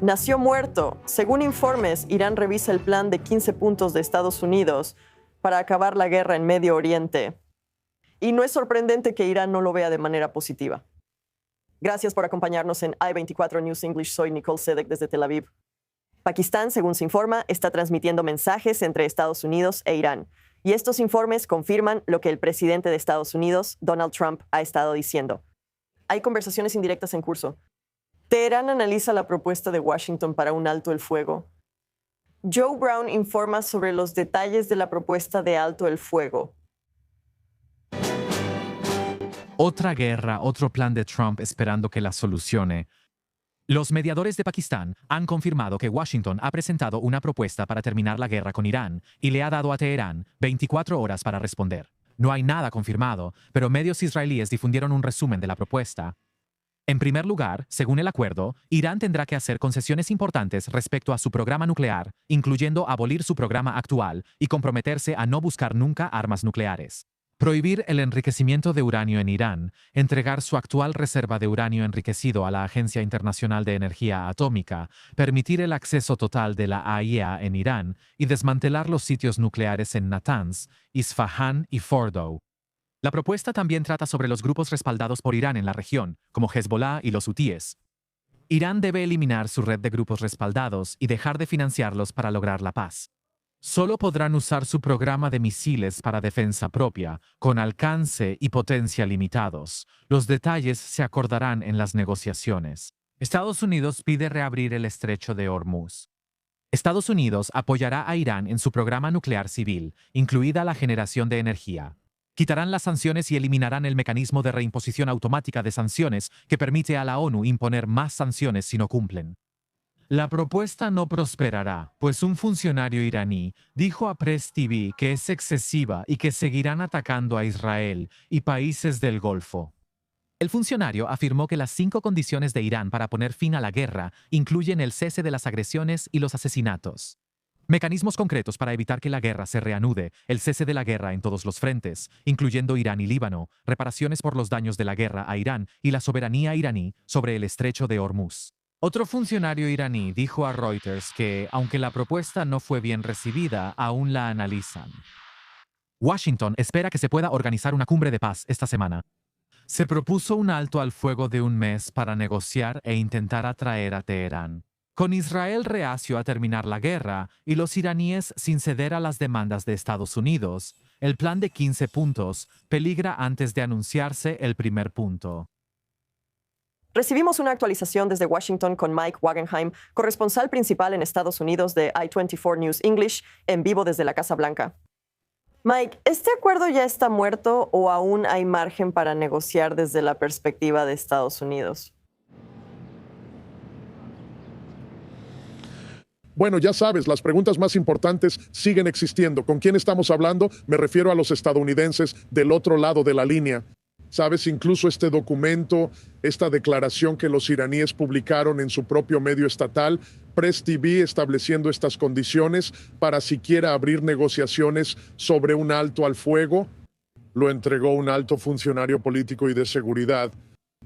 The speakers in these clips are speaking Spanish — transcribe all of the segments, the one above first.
nació muerto. Según informes, Irán revisa el plan de 15 puntos de Estados Unidos para acabar la guerra en Medio Oriente. Y no es sorprendente que Irán no lo vea de manera positiva. Gracias por acompañarnos en I24 News English. Soy Nicole Sedek desde Tel Aviv. Pakistán, según se informa, está transmitiendo mensajes entre Estados Unidos e Irán. Y estos informes confirman lo que el presidente de Estados Unidos, Donald Trump, ha estado diciendo. Hay conversaciones indirectas en curso. Teherán analiza la propuesta de Washington para un alto el fuego. Joe Brown informa sobre los detalles de la propuesta de alto el fuego. Otra guerra, otro plan de Trump esperando que la solucione. Los mediadores de Pakistán han confirmado que Washington ha presentado una propuesta para terminar la guerra con Irán y le ha dado a Teherán 24 horas para responder. No hay nada confirmado, pero medios israelíes difundieron un resumen de la propuesta. En primer lugar, según el acuerdo, Irán tendrá que hacer concesiones importantes respecto a su programa nuclear, incluyendo abolir su programa actual y comprometerse a no buscar nunca armas nucleares. Prohibir el enriquecimiento de uranio en Irán, entregar su actual reserva de uranio enriquecido a la Agencia Internacional de Energía Atómica, permitir el acceso total de la AIEA en Irán y desmantelar los sitios nucleares en Natanz, Isfahán y Fordow. La propuesta también trata sobre los grupos respaldados por Irán en la región, como Hezbollah y los hutíes. Irán debe eliminar su red de grupos respaldados y dejar de financiarlos para lograr la paz. Solo podrán usar su programa de misiles para defensa propia, con alcance y potencia limitados. Los detalles se acordarán en las negociaciones. Estados Unidos pide reabrir el estrecho de Hormuz. Estados Unidos apoyará a Irán en su programa nuclear civil, incluida la generación de energía. Quitarán las sanciones y eliminarán el mecanismo de reimposición automática de sanciones que permite a la ONU imponer más sanciones si no cumplen. La propuesta no prosperará, pues un funcionario iraní dijo a Press TV que es excesiva y que seguirán atacando a Israel y países del Golfo. El funcionario afirmó que las 5 condiciones de Irán para poner fin a la guerra incluyen el cese de las agresiones y los asesinatos. Mecanismos concretos para evitar que la guerra se reanude, el cese de la guerra en todos los frentes, incluyendo Irán y Líbano, reparaciones por los daños de la guerra a Irán y la soberanía iraní sobre el estrecho de Hormuz. Otro funcionario iraní dijo a Reuters que, aunque la propuesta no fue bien recibida, aún la analizan. Washington espera que se pueda organizar una cumbre de paz esta semana. Se propuso un alto al fuego de un mes para negociar e intentar atraer a Teherán. Con Israel reacio a terminar la guerra y los iraníes sin ceder a las demandas de Estados Unidos, el plan de 15 puntos peligra antes de anunciarse el primer punto. Recibimos una actualización desde Washington con Mike Wagenheim, corresponsal principal en Estados Unidos de I24 News English, en vivo desde la Casa Blanca. Mike, ¿este acuerdo ya está muerto o aún hay margen para negociar desde la perspectiva de Estados Unidos? Bueno, ya sabes, las preguntas más importantes siguen existiendo. ¿Con quién estamos hablando? Me refiero a los estadounidenses del otro lado de la línea. Sabes, incluso este documento, esta declaración que los iraníes publicaron en su propio medio estatal, Press TV, estableciendo estas condiciones para siquiera abrir negociaciones sobre un alto al fuego, lo entregó un alto funcionario político y de seguridad.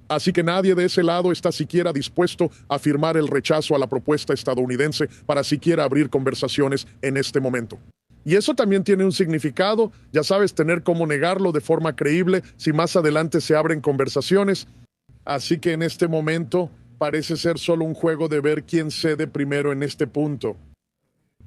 Así que nadie de ese lado está siquiera dispuesto a firmar el rechazo a la propuesta estadounidense para siquiera abrir conversaciones en este momento. Y eso también tiene un significado, ya sabes, tener cómo negarlo de forma creíble si más adelante se abren conversaciones. Así que en este momento parece ser solo un juego de ver quién cede primero en este punto.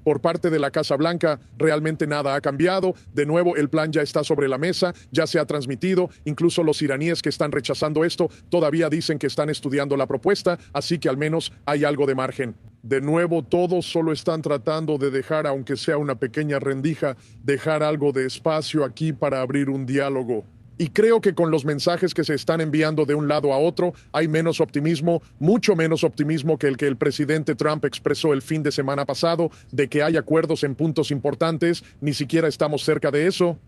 Por parte de la Casa Blanca, realmente nada ha cambiado. De nuevo, el plan ya está sobre la mesa, ya se ha transmitido. Incluso los iraníes que están rechazando esto todavía dicen que están estudiando la propuesta, así que al menos hay algo de margen. De nuevo, todos solo están tratando de dejar, aunque sea una pequeña rendija, dejar algo de espacio aquí para abrir un diálogo. Y creo que con los mensajes que se están enviando de un lado a otro, hay menos optimismo, mucho menos optimismo que el presidente Trump expresó el fin de semana pasado, de que hay acuerdos en puntos importantes, ni siquiera estamos cerca de eso.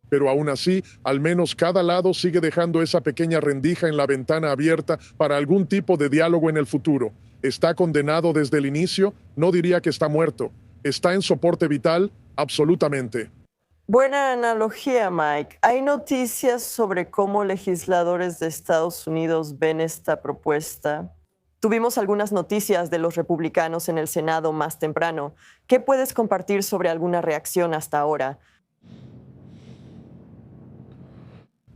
Pero aún así, al menos cada lado sigue dejando esa pequeña rendija en la ventana abierta para algún tipo de diálogo en el futuro. ¿Está condenado desde el inicio? No diría que está muerto. ¿Está en soporte vital? Absolutamente. Buena analogía, Mike. ¿Hay noticias sobre cómo legisladores de Estados Unidos ven esta propuesta? Tuvimos algunas noticias de los republicanos en el Senado más temprano. ¿Qué puedes compartir sobre alguna reacción hasta ahora?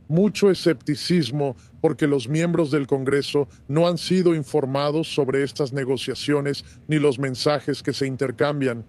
Mucho escepticismo porque los miembros del Congreso no han sido informados sobre estas negociaciones ni los mensajes que se intercambian.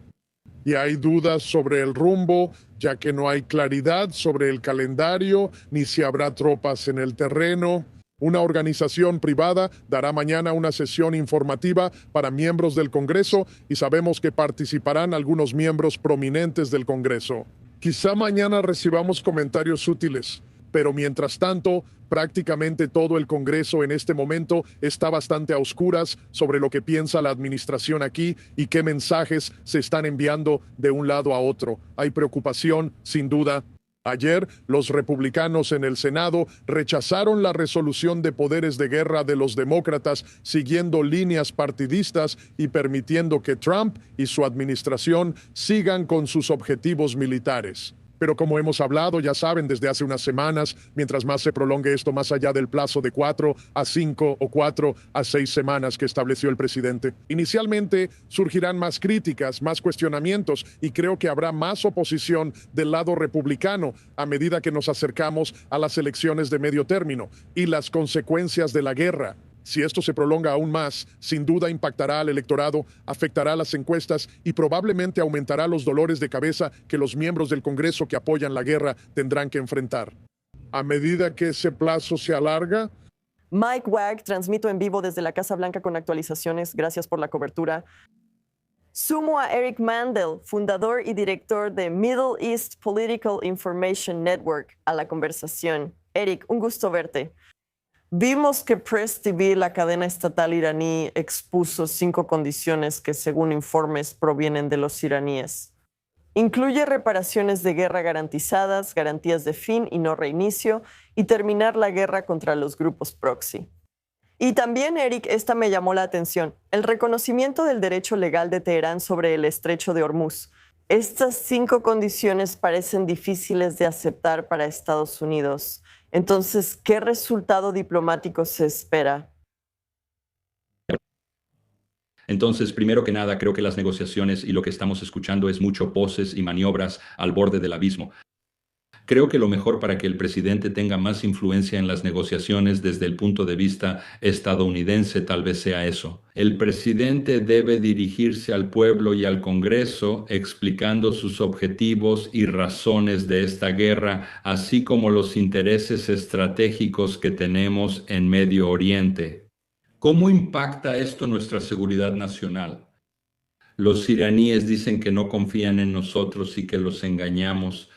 Y hay dudas sobre el rumbo, ya que no hay claridad sobre el calendario ni si habrá tropas en el terreno. Una organización privada dará mañana una sesión informativa para miembros del Congreso y sabemos que participarán algunos miembros prominentes del Congreso. Quizá mañana recibamos comentarios útiles, pero mientras tanto, prácticamente todo el Congreso en este momento está bastante a oscuras sobre lo que piensa la administración aquí y qué mensajes se están enviando de un lado a otro. Hay preocupación, sin duda. Ayer, los republicanos en el Senado rechazaron la resolución de poderes de guerra de los demócratas, siguiendo líneas partidistas y permitiendo que Trump y su administración sigan con sus objetivos militares. Pero como hemos hablado, ya saben, desde hace unas semanas, mientras más se prolongue esto más allá del plazo de 4 a 5 o 4 a 6 semanas que estableció el presidente, inicialmente surgirán más críticas, más cuestionamientos y creo que habrá más oposición del lado republicano a medida que nos acercamos a las elecciones de medio término y las consecuencias de la guerra. Si esto se prolonga aún más, sin duda impactará al electorado, afectará las encuestas y probablemente aumentará los dolores de cabeza que los miembros del Congreso que apoyan la guerra tendrán que enfrentar. A medida que ese plazo se alarga, Mike Wagg, transmito en vivo desde la Casa Blanca con actualizaciones. Gracias por la cobertura. Sumo a Eric Mandel, fundador y director de Middle East Political Information Network, a la conversación. Eric, un gusto verte. Vimos que Press TV, la cadena estatal iraní, expuso 5 condiciones que, según informes, provienen de los iraníes. Incluye reparaciones de guerra garantizadas, garantías de fin y no reinicio, y terminar la guerra contra los grupos proxy. Y también, Eric, esta me llamó la atención, el reconocimiento del derecho legal de Teherán sobre el estrecho de Hormuz. Estas 5 condiciones parecen difíciles de aceptar para Estados Unidos. Entonces, ¿qué resultado diplomático se espera? Entonces, primero que nada, creo que las negociaciones y lo que estamos escuchando es mucho poses y maniobras al borde del abismo. Creo que lo mejor para que el presidente tenga más influencia en las negociaciones desde el punto de vista estadounidense tal vez sea eso. El presidente debe dirigirse al pueblo y al Congreso explicando sus objetivos y razones de esta guerra, así como los intereses estratégicos que tenemos en Medio Oriente. ¿Cómo impacta esto nuestra seguridad nacional? Los iraníes dicen que no confían en nosotros y que los engañamos.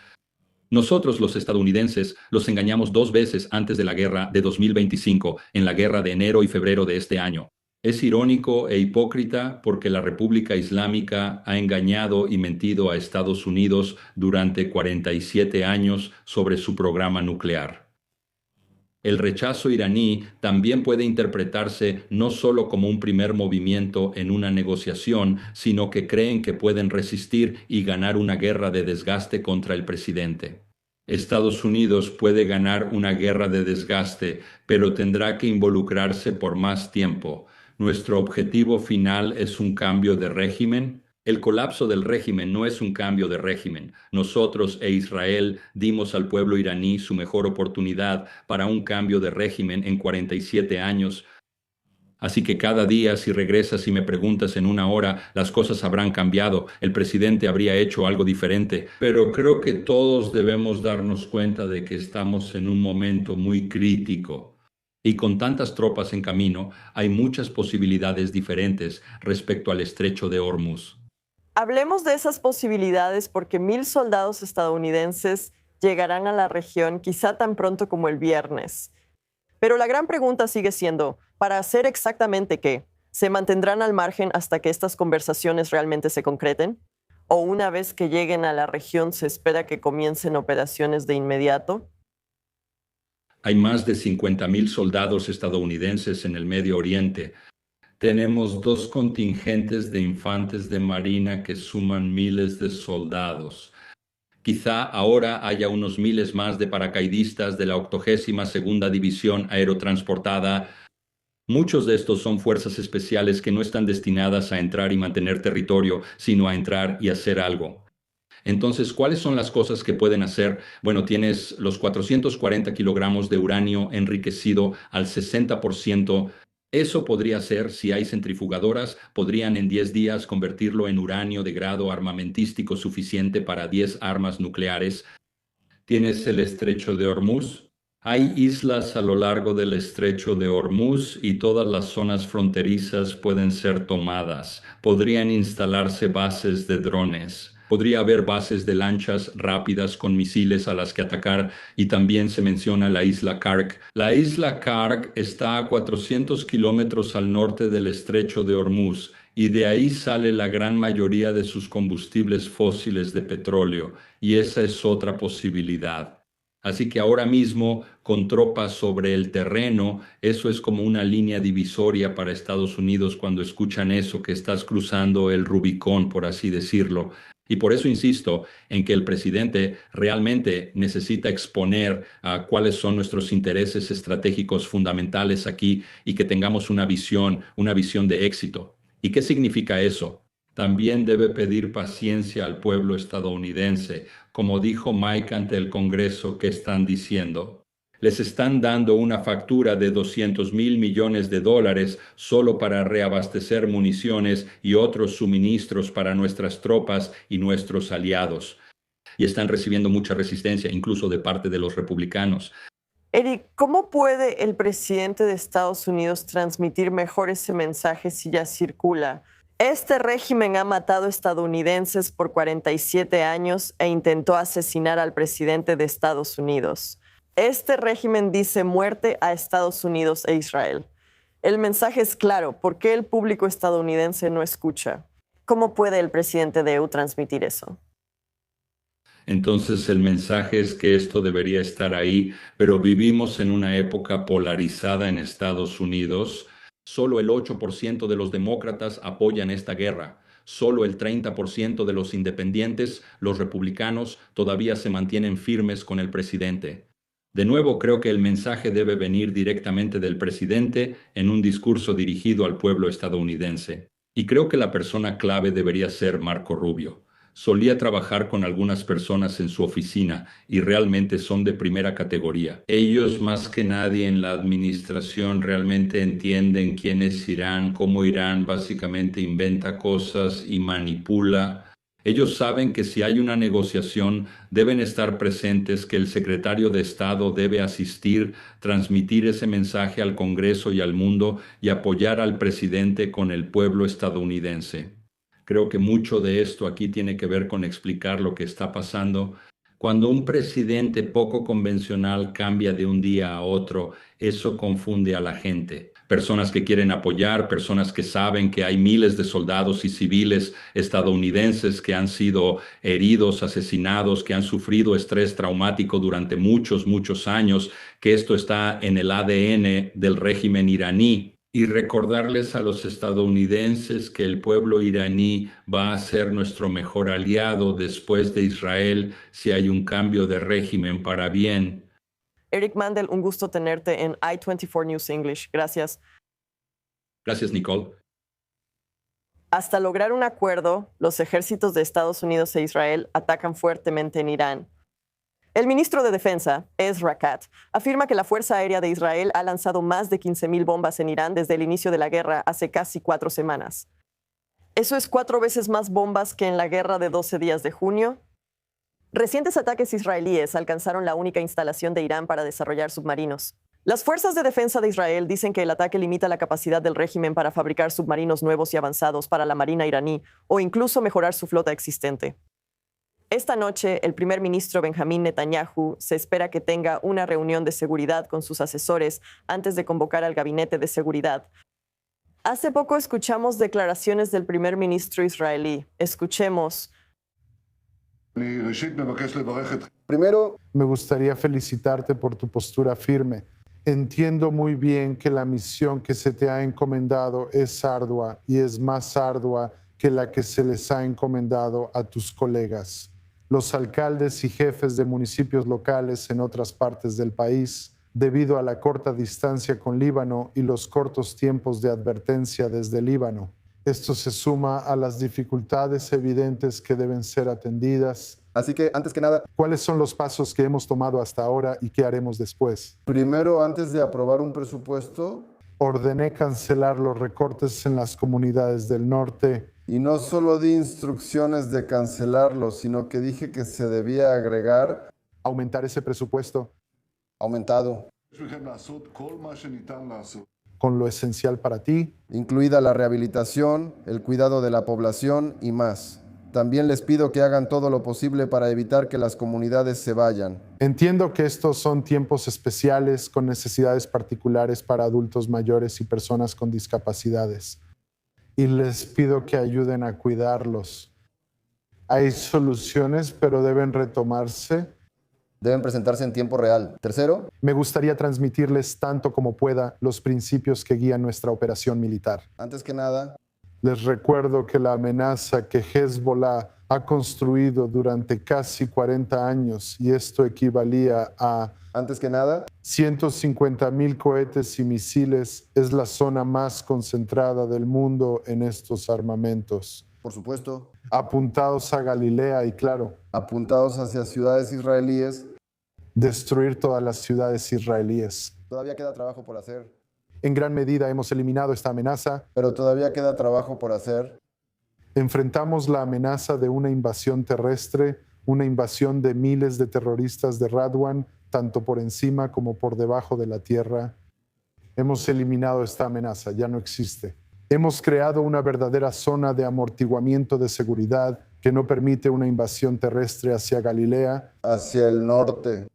Nosotros, los estadounidenses, los engañamos 2 veces antes de la guerra de 2025, en la guerra de enero y febrero de este año. Es irónico e hipócrita porque la República Islámica ha engañado y mentido a Estados Unidos durante 47 años sobre su programa nuclear. El rechazo iraní también puede interpretarse no solo como un primer movimiento en una negociación, sino que creen que pueden resistir y ganar una guerra de desgaste contra el presidente. Estados Unidos puede ganar una guerra de desgaste, pero tendrá que involucrarse por más tiempo. Nuestro objetivo final es un cambio de régimen. El colapso del régimen no es un cambio de régimen. Nosotros e Israel dimos al pueblo iraní su mejor oportunidad para un cambio de régimen en 47 años. Así que cada día, si regresas y me preguntas en 1 hora, las cosas habrán cambiado, el presidente habría hecho algo diferente. Pero creo que todos debemos darnos cuenta de que estamos en un momento muy crítico. Y con tantas tropas en camino, hay muchas posibilidades diferentes respecto al estrecho de Hormuz. Hablemos de esas posibilidades porque 1,000 soldados estadounidenses llegarán a la región quizá tan pronto como el viernes. Pero la gran pregunta sigue siendo, ¿para hacer exactamente qué? ¿Se mantendrán al margen hasta que estas conversaciones realmente se concreten? ¿O una vez que lleguen a la región se espera que comiencen operaciones de inmediato? Hay más de 50,000 soldados estadounidenses en el Medio Oriente. Tenemos 2 contingentes de infantes de marina que suman miles de soldados. Quizá ahora haya unos miles más de paracaidistas de la 82ª División Aerotransportada. Muchos de estos son fuerzas especiales que no están destinadas a entrar y mantener territorio, sino a entrar y hacer algo. Entonces, ¿cuáles son las cosas que pueden hacer? Bueno, tienes los 440 kilogramos de uranio enriquecido al 60%. Eso podría ser, si hay centrifugadoras, podrían en 10 días convertirlo en uranio de grado armamentístico suficiente para 10 armas nucleares. Tienes el estrecho de Hormuz. Hay islas a lo largo del estrecho de Hormuz y todas las zonas fronterizas pueden ser tomadas. Podrían instalarse bases de drones. Podría haber bases de lanchas rápidas con misiles a las que atacar y también se menciona la isla Kark. La isla Kark está a 400 kilómetros al norte del estrecho de Hormuz y de ahí sale la gran mayoría de sus combustibles fósiles de petróleo y esa es otra posibilidad. Así que ahora mismo, con tropas sobre el terreno, eso es como una línea divisoria para Estados Unidos cuando escuchan eso, que estás cruzando el Rubicón, por así decirlo. Y por eso insisto en que el presidente realmente necesita exponer cuáles son nuestros intereses estratégicos fundamentales aquí y que tengamos una visión de éxito. ¿Y qué significa eso? También debe pedir paciencia al pueblo estadounidense. Como dijo Mike ante el Congreso, ¿qué están diciendo? Les están dando una factura de $200,000 millones solo para reabastecer municiones y otros suministros para nuestras tropas y nuestros aliados. Y están recibiendo mucha resistencia, incluso de parte de los republicanos. Eric, ¿cómo puede el presidente de Estados Unidos transmitir mejor ese mensaje si ya circula? Este régimen ha matado estadounidenses por 47 años e intentó asesinar al presidente de Estados Unidos. Este régimen dice muerte a Estados Unidos e Israel. El mensaje es claro. ¿Por qué el público estadounidense no escucha? ¿Cómo puede el presidente de EU transmitir eso? Entonces el mensaje es que esto debería estar ahí, pero vivimos en una época polarizada en Estados Unidos. Solo el 8% de los demócratas apoyan esta guerra. Solo el 30% de los independientes, los republicanos, todavía se mantienen firmes con el presidente. De nuevo, creo que el mensaje debe venir directamente del presidente en un discurso dirigido al pueblo estadounidense. Y creo que la persona clave debería ser Marco Rubio. Solía trabajar con algunas personas en su oficina y realmente son de primera categoría. Ellos más que nadie en la administración realmente entienden quién es Irán, cómo Irán básicamente inventa cosas y manipula. Ellos saben que si hay una negociación deben estar presentes, que el secretario de Estado debe asistir, transmitir ese mensaje al Congreso y al mundo y apoyar al presidente con el pueblo estadounidense. Creo que mucho de esto aquí tiene que ver con explicar lo que está pasando. Cuando un presidente poco convencional cambia de un día a otro, eso confunde a la gente. Personas que quieren apoyar, personas que saben que hay miles de soldados y civiles estadounidenses que han sido heridos, asesinados, que han sufrido estrés traumático durante muchos, muchos años, que esto está en el ADN del régimen iraní. Y recordarles a los estadounidenses que el pueblo iraní va a ser nuestro mejor aliado después de Israel si hay un cambio de régimen para bien. Eric Mandel, un gusto tenerte en I-24 News English. Gracias. Gracias, Nicole. Hasta lograr un acuerdo, los ejércitos de Estados Unidos e Israel atacan fuertemente en Irán. El ministro de Defensa, Ezra Katz, afirma que la Fuerza Aérea de Israel ha lanzado más de 15,000 bombas en Irán desde el inicio de la guerra hace casi 4 semanas. Eso es 4 veces más bombas que en la guerra de 12 días de junio. Recientes ataques israelíes alcanzaron la única instalación de Irán para desarrollar submarinos. Las fuerzas de defensa de Israel dicen que el ataque limita la capacidad del régimen para fabricar submarinos nuevos y avanzados para la marina iraní o incluso mejorar su flota existente. Esta noche, el primer ministro Benjamín Netanyahu se espera que tenga una reunión de seguridad con sus asesores antes de convocar al gabinete de seguridad. Hace poco escuchamos declaraciones del primer ministro israelí. Escuchemos. Primero, me gustaría felicitarte por tu postura firme. Entiendo muy bien que la misión que se te ha encomendado es ardua y es más ardua que la que se les ha encomendado a tus colegas. Los alcaldes y jefes de municipios locales en otras partes del país debido a la corta distancia con Líbano y los cortos tiempos de advertencia desde Líbano. Esto se suma a las dificultades evidentes que deben ser atendidas. Así que, antes que nada, ¿Cuáles son los pasos que hemos tomado hasta ahora y qué haremos después? primero, antes de aprobar un presupuesto, Ordené cancelar los recortes en las comunidades del norte. y no solo di instrucciones de cancelarlo, sino que dije que se debía agregar Aumentar ese presupuesto aumentado, con lo esencial para ti. incluida la rehabilitación, el cuidado de la población y más. También les pido que hagan todo lo posible para evitar que las comunidades se vayan. Entiendo que estos son tiempos especiales con necesidades particulares para adultos mayores y personas con discapacidades. Y les pido que ayuden a cuidarlos. Hay soluciones, pero deben retomarse. Deben presentarse en tiempo real. Tercero, Me gustaría transmitirles tanto como pueda los principios que guían nuestra operación militar. antes que nada, Les recuerdo que la amenaza que Hezbollah ha construido durante casi 40 años, y esto equivalía a antes que nada, 150,000 cohetes y misiles, es la zona más concentrada del mundo en estos armamentos, por supuesto, apuntados a Galilea y, claro, apuntados hacia ciudades israelíes, destruir todas las ciudades israelíes. todavía queda trabajo por hacer. En gran medida hemos eliminado esta amenaza. Pero todavía queda trabajo por hacer. Enfrentamos la amenaza de una invasión terrestre, una invasión de miles de terroristas de Radwan, tanto por encima como por debajo de la tierra. Hemos eliminado esta amenaza, ya no existe. Hemos creado una verdadera zona de amortiguamiento de seguridad que no permite una invasión terrestre hacia Galilea. Hacia el norte.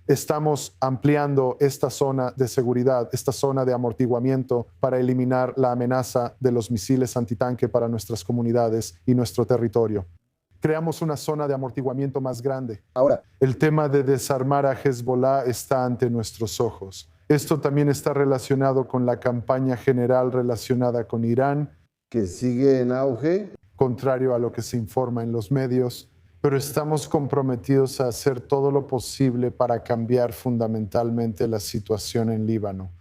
Estamos ampliando esta zona de seguridad, esta zona de amortiguamiento para eliminar la amenaza de los misiles antitanque para nuestras comunidades y nuestro territorio. Creamos una zona de amortiguamiento más grande. Ahora, El tema de desarmar a Hezbollah está ante nuestros ojos. Esto también está relacionado con la campaña general relacionada con Irán, que sigue en auge, contrario a lo que se informa en los medios, pero estamos comprometidos a hacer todo lo posible para cambiar fundamentalmente la situación en Líbano.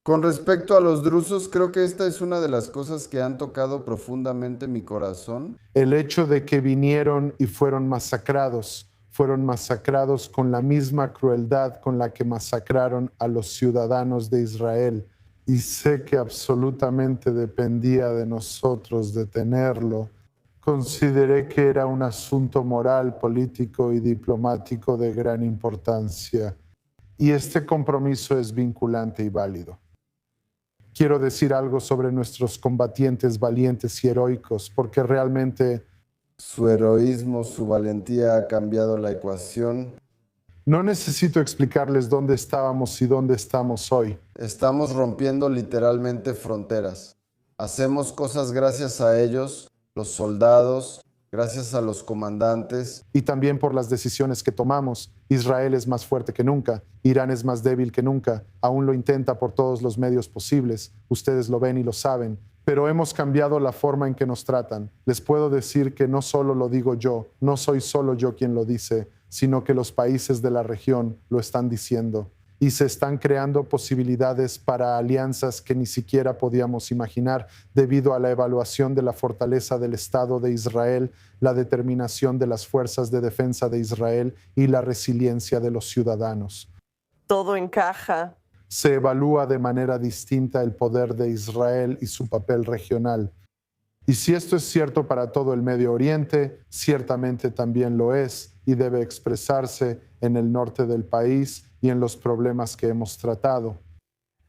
Con respecto a los drusos, creo que esta es una de las cosas que han tocado profundamente mi corazón. El hecho de que vinieron y fueron masacrados con la misma crueldad con la que masacraron a los ciudadanos de Israel. Y sé que absolutamente dependía de nosotros detenerlo. Consideré que era un asunto moral, político y diplomático de gran importancia. Y este compromiso es vinculante y válido. Quiero decir algo sobre nuestros combatientes valientes y heroicos, porque realmente Su heroísmo, su valentía ha cambiado la ecuación. no necesito explicarles dónde estábamos y dónde estamos hoy. Estamos rompiendo literalmente fronteras. Hacemos cosas gracias a ellos, los soldados, gracias a los comandantes. Y también por las decisiones que tomamos. Israel es más fuerte que nunca. Irán es más débil que nunca. Aún lo intenta por todos los medios posibles. Ustedes lo ven y lo saben. Pero hemos cambiado la forma en que nos tratan. Les puedo decir que no solo lo digo yo, no soy solo yo quien lo dice, sino que los países de la región lo están diciendo. Y se están creando posibilidades para alianzas que ni siquiera podíamos imaginar debido a la evaluación de la fortaleza del Estado de Israel, la determinación de las fuerzas de defensa de Israel y la resiliencia de los ciudadanos. Todo encaja. Se evalúa de manera distinta el poder de Israel y su papel regional. Y si esto es cierto para todo el Medio Oriente, ciertamente también lo es y debe expresarse en el norte del país y en los problemas que hemos tratado.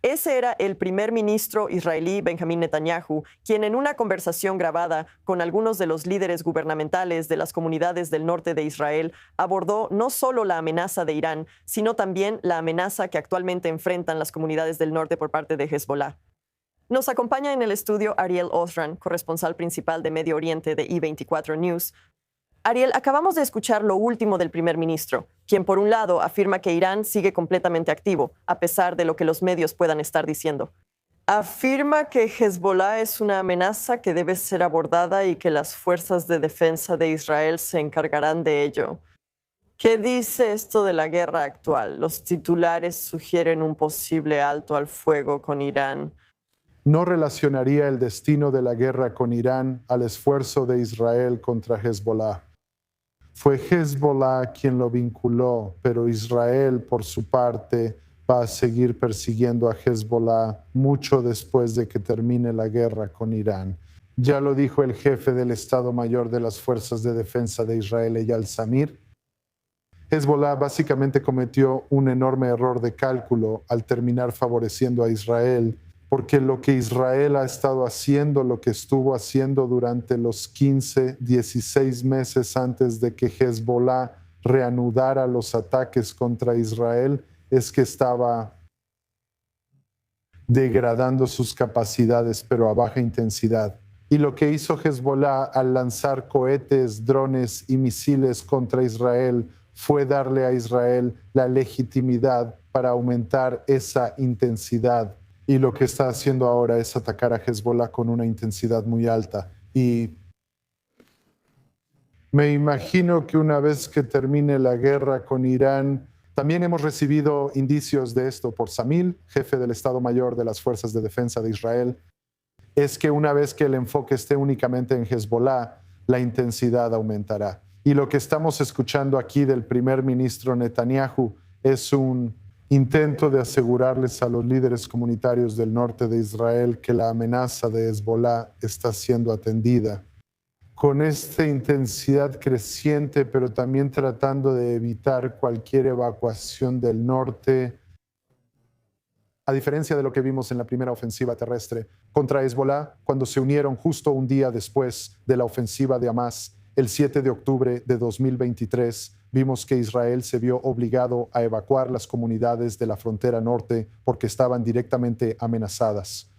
Ese era el primer ministro israelí Benjamín Netanyahu, quien en una conversación grabada con algunos de los líderes gubernamentales de las comunidades del norte de Israel abordó no solo la amenaza de Irán, sino también la amenaza que actualmente enfrentan las comunidades del norte por parte de Hezbollah. Nos acompaña en el estudio Ariel Ozran, corresponsal principal de Medio Oriente de I24 News. Ariel, acabamos de escuchar lo último del primer ministro, quien por un lado afirma que Irán sigue completamente activo, a pesar de lo que los medios puedan estar diciendo. Afirma que Hezbollah es una amenaza que debe ser abordada y que las fuerzas de defensa de Israel se encargarán de ello. ¿Qué dice esto de la guerra actual? Los titulares sugieren un posible alto al fuego con Irán. No relacionaría el destino de la guerra con Irán al esfuerzo de Israel contra Hezbollah. Fue Hezbollah quien lo vinculó, pero Israel, por su parte, va a seguir persiguiendo a Hezbollah mucho después de que termine la guerra con Irán. Ya lo dijo el jefe del Estado Mayor de las Fuerzas de Defensa de Israel, Eyal Zamir. Hezbollah básicamente cometió un enorme error de cálculo al terminar favoreciendo a Israel, porque lo que Israel ha estado haciendo, lo que estuvo haciendo durante los 15, 16 meses antes de que Hezbollah reanudara los ataques contra Israel, es que estaba degradando sus capacidades, pero a baja intensidad. Y lo que hizo Hezbollah al lanzar cohetes, drones y misiles contra Israel fue darle a Israel la legitimidad para aumentar esa intensidad. Y lo que está haciendo ahora es atacar a Hezbollah con una intensidad muy alta. Y me imagino que una vez que termine la guerra con Irán, también hemos recibido indicios de esto por Zamir, jefe del Estado Mayor de las Fuerzas de Defensa de Israel, es que una vez que el enfoque esté únicamente en Hezbollah, la intensidad aumentará. Y lo que estamos escuchando aquí del primer ministro Netanyahu es un intento de asegurarles a los líderes comunitarios del norte de Israel que la amenaza de Hezbollah está siendo atendida. Con esta intensidad creciente, pero también tratando de evitar cualquier evacuación del norte, a diferencia de lo que vimos en la primera ofensiva terrestre contra Hezbollah, cuando se unieron justo un día después de la ofensiva de Hamas, el 7 de octubre de 2023, vimos que Israel se vio obligado a evacuar las comunidades de la frontera norte porque estaban directamente amenazadas,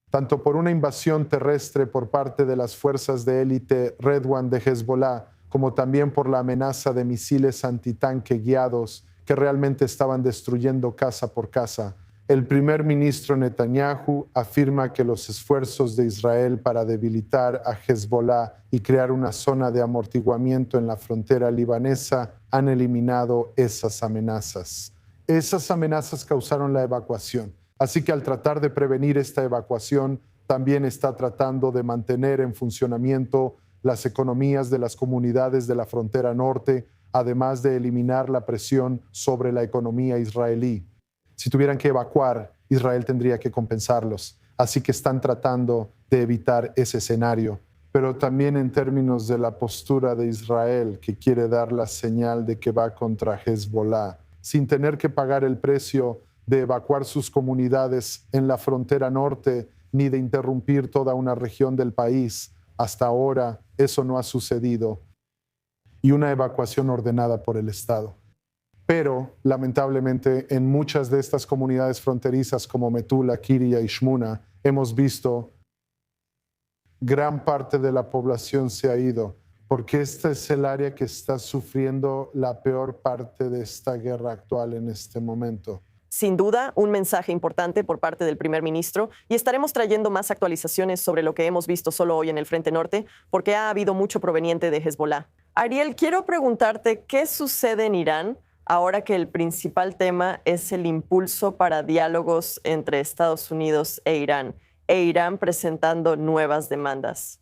tanto por una invasión terrestre por parte de las fuerzas de élite Redwan de Hezbollah, como también por la amenaza de misiles antitanque guiados que realmente estaban destruyendo casa por casa. El primer ministro Netanyahu afirma que los esfuerzos de Israel para debilitar a Hezbollah y crear una zona de amortiguamiento en la frontera libanesa han eliminado esas amenazas. Esas amenazas causaron la evacuación. Así que al tratar de prevenir esta evacuación, también está tratando de mantener en funcionamiento las economías de las comunidades de la frontera norte, además de eliminar la presión sobre la economía israelí. Si tuvieran que evacuar, Israel tendría que compensarlos. Así que están tratando de evitar ese escenario. Pero también en términos de la postura de Israel, que quiere dar la señal de que va contra Hezbollah, sin tener que pagar el precio de evacuar sus comunidades en la frontera norte, ni de interrumpir toda una región del país. Hasta ahora eso no ha sucedido. Y una evacuación ordenada por el Estado. Pero, lamentablemente, en muchas de estas comunidades fronterizas como Metula, Kiria y Shmuna, hemos visto gran parte de la población se ha ido, porque este es el área que está sufriendo la peor parte de esta guerra actual en este momento. Sin duda, un mensaje importante por parte del primer ministro, y estaremos trayendo más actualizaciones sobre lo que hemos visto solo hoy en el Frente Norte, porque ha habido mucho proveniente de Hezbollah. Ariel, quiero preguntarte, ¿qué sucede en Irán ahora que el principal tema es el impulso para diálogos entre Estados Unidos e Irán presentando nuevas demandas?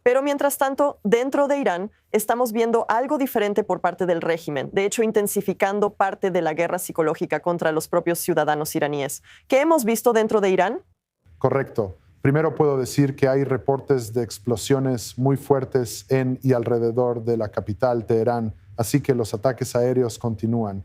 Pero mientras tanto, dentro de Irán, estamos viendo algo diferente por parte del régimen, de hecho intensificando parte de la guerra psicológica contra los propios ciudadanos iraníes. ¿Qué hemos visto dentro de Irán? Correcto. Primero puedo decir que hay reportes de explosiones muy fuertes en y alrededor de la capital, Teherán, así que los ataques aéreos continúan.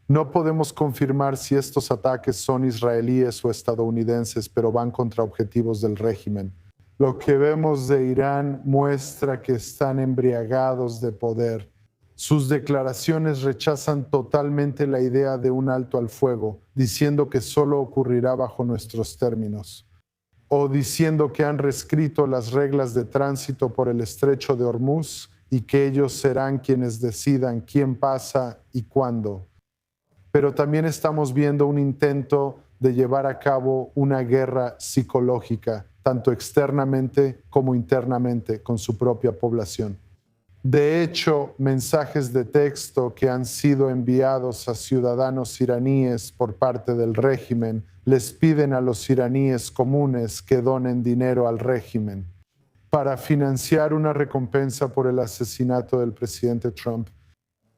No podemos confirmar si estos ataques son israelíes o estadounidenses, pero van contra objetivos del régimen. Lo que vemos de Irán muestra que están embriagados de poder. Sus declaraciones rechazan totalmente la idea de un alto al fuego, diciendo que solo ocurrirá bajo nuestros términos, o diciendo que han reescrito las reglas de tránsito por el estrecho de Hormuz y que ellos serán quienes decidan quién pasa y cuándo. Pero también estamos viendo un intento de llevar a cabo una guerra psicológica, tanto externamente como internamente, con su propia población. De hecho, mensajes de texto que han sido enviados a ciudadanos iraníes por parte del régimen les piden a los iraníes comunes que donen dinero al régimen para financiar una recompensa por el asesinato del presidente Trump.